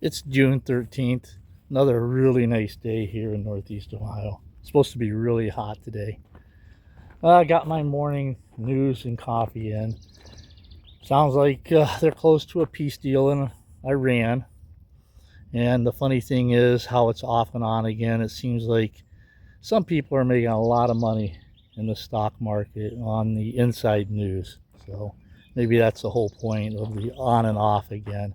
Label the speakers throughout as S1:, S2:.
S1: It's June 13th. Another really nice day here in Northeast Ohio. It's supposed to be really hot today. I got my morning news and coffee in. Sounds like they're close to a peace deal in Iran. And the funny thing is how it's off and on again. It seems like some people are making a lot of money in the stock market on the inside news. So maybe that's the whole point of the on and off again.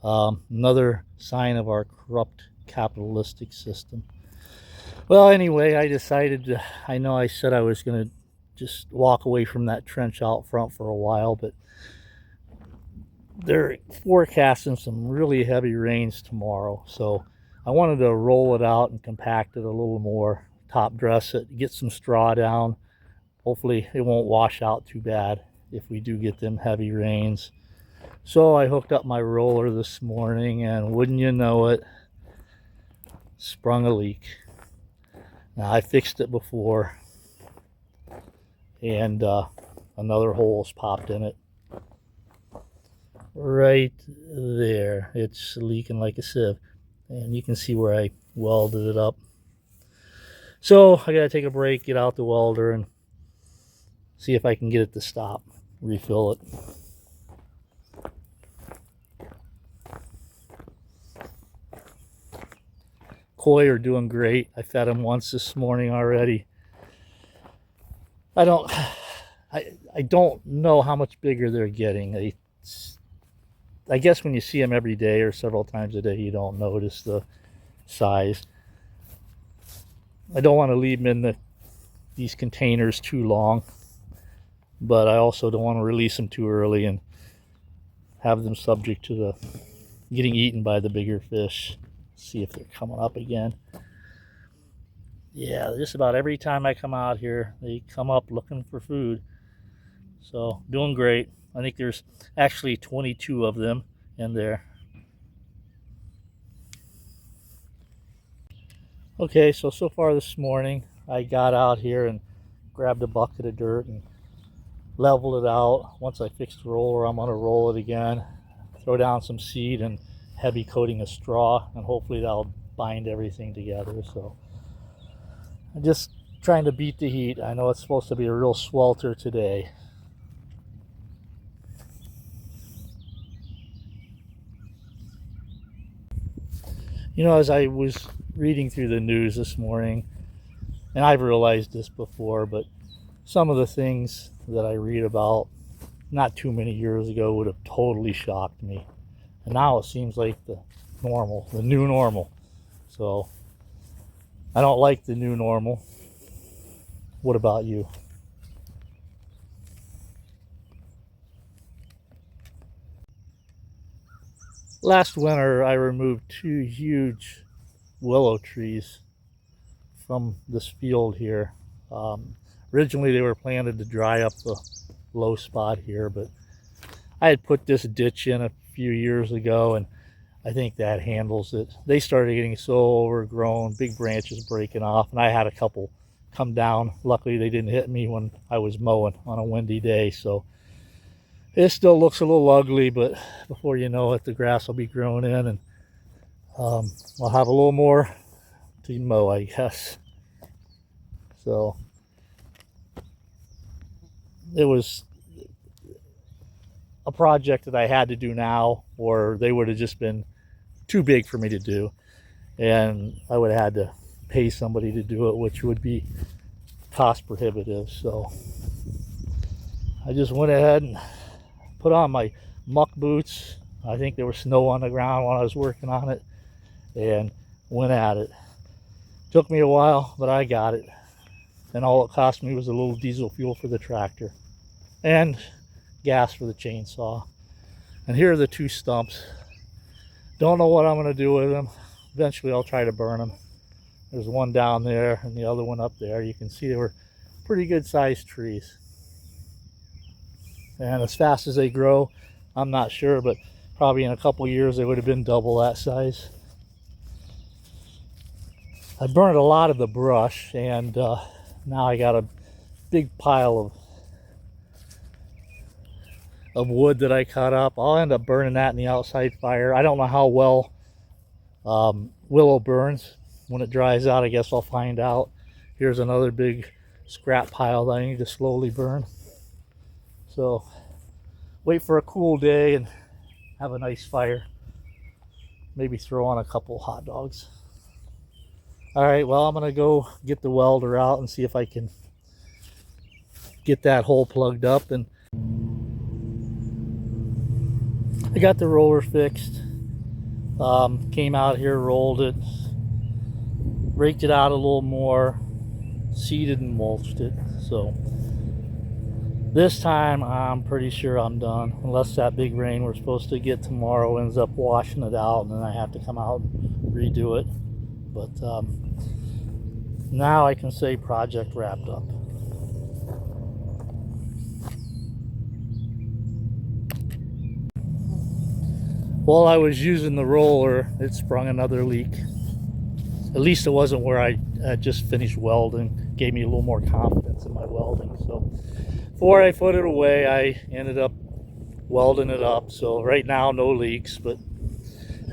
S1: Another sign of our corrupt capitalistic system. Well, anyway, I know I said I was going to just walk away from that trench out front for a while, but they're forecasting some really heavy rains tomorrow. So I wanted to roll it out and compact it a little more, top dress it, get some straw down. Hopefully it won't wash out too bad if we do get them heavy rains. So I hooked up my roller this morning, and wouldn't you know it, sprung a leak. Now I fixed it before, and another hole's popped in it. Right there, it's leaking like a sieve, and you can see where I welded it up. So I gotta take a break, get out the welder, and see if I can get it to stop, refill it. Koi are doing great. I fed them once this morning already. I don't know how much bigger they're getting. I guess when you see them every day or several times a day, you don't notice the size. I don't want to leave them in these containers too long, but I also don't want to release them too early and have them subject to getting eaten by the bigger fish. See if they're coming up again. Yeah, just about every time I come out here, they come up looking for food. So doing great. I think there's actually 22 of them in there. Okay, so far this morning, I got out here and grabbed a bucket of dirt and leveled it out. Once I fix the roller, I'm gonna roll it again, throw down some seed and heavy coating of straw, and hopefully that'll bind everything together. So I'm just trying to beat the heat. I know it's supposed to be a real swelter today. You know, as I was reading through the news this morning, and I've realized this before, but some of the things that I read about not too many years ago would have totally shocked me. And now it seems like the new normal. So I don't like the new normal. What about you? Last winter, I removed 2 huge willow trees from this field here. Originally, they were planted to dry up the low spot here, but I had put this ditch in a few years ago, and I think that handles it. They started getting so overgrown, big branches breaking off, and I had a couple come down. Luckily, they didn't hit me when I was mowing on a windy day, so it still looks a little ugly, but before you know it, the grass will be grown in, and I'll have a little more to mow, I guess. So it was a project that I had to do now, or they would have just been too big for me to do, and I would have had to pay somebody to do it, which would be cost prohibitive. So I just went ahead and put on my muck boots. I think there was snow on the ground while I was working on it, and went at it. Took me a while, but I got it, and all it cost me was a little diesel fuel for the tractor and gas for the chainsaw. And here are the 2 stumps. Don't know what I'm going to do with them. Eventually I'll try to burn them. There's one down there and the other one up there. You can see they were pretty good sized trees, and as fast as they grow, I'm not sure, but probably in a couple years they would have been double that size. I burned a lot of the brush, and now I got a big pile of wood that I cut up. I'll end up burning that in the outside fire. I don't know how well Willow burns. When it dries out, I guess I'll find out. Here's another big scrap pile that I need to slowly burn. So wait for a cool day and have a nice fire. Maybe throw on a couple hot dogs. All right, well, I'm gonna go get the welder out and see if I can get that hole plugged up. And I got the roller fixed. Came out here, rolled it, raked it out a little more, seeded and mulched it. So this time I'm pretty sure I'm done, unless that big rain we're supposed to get tomorrow ends up washing it out and then I have to come out and redo it. But now I can say project wrapped up. While I was using the roller, it sprung another leak. At least it wasn't where I just finished welding. Gave me a little more confidence in my welding. So before I put it away, I ended up welding it up. So right now, no leaks, but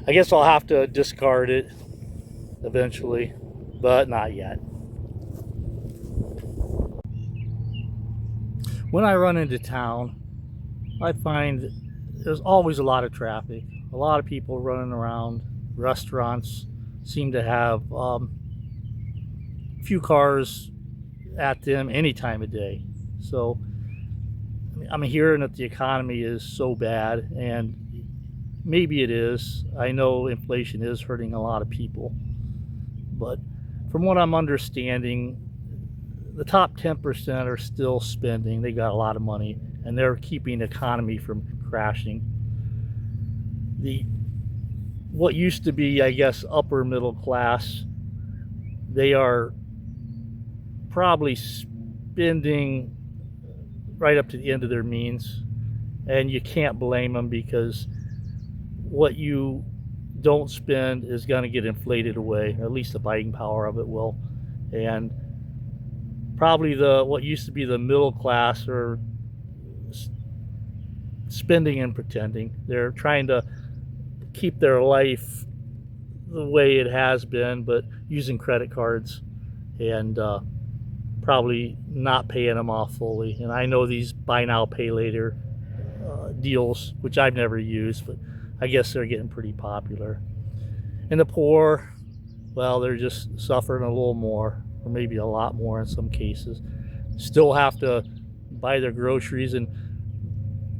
S1: I guess I'll have to discard it eventually, but not yet. When I run into town, I find there's always a lot of traffic, a lot of people running around. Restaurants seem to have a few cars at them any time of day. So I'm hearing that the economy is so bad, and maybe it is. I know inflation is hurting a lot of people, but from what I'm understanding, the top 10% are still spending. They got a lot of money and they're keeping the economy from crashing. What used to be, I guess, upper middle class, they are probably spending right up to the end of their means, and you can't blame them, because what you don't spend is going to get inflated away. At least the buying power of it will. And probably what used to be the middle class are spending and pretending. They're trying to keep their life the way it has been, but using credit cards and probably not paying them off fully. And I know these buy now pay later deals, which I've never used, but I guess they're getting pretty popular. And the poor, well, they're just suffering a little more, or maybe a lot more in some cases. Still have to buy their groceries and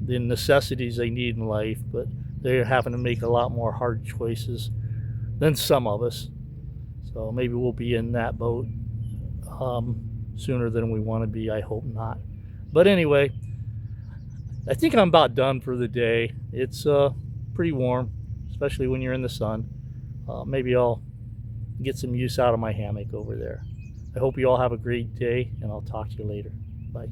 S1: the necessities they need in life, but they're having to make a lot more hard choices than some of us. So maybe we'll be in that boat sooner than we want to be. I hope not. But anyway, I think I'm about done for the day. It's pretty warm, especially when you're in the sun. Maybe I'll get some use out of my hammock over there. I hope you all have a great day, and I'll talk to you later. Bye.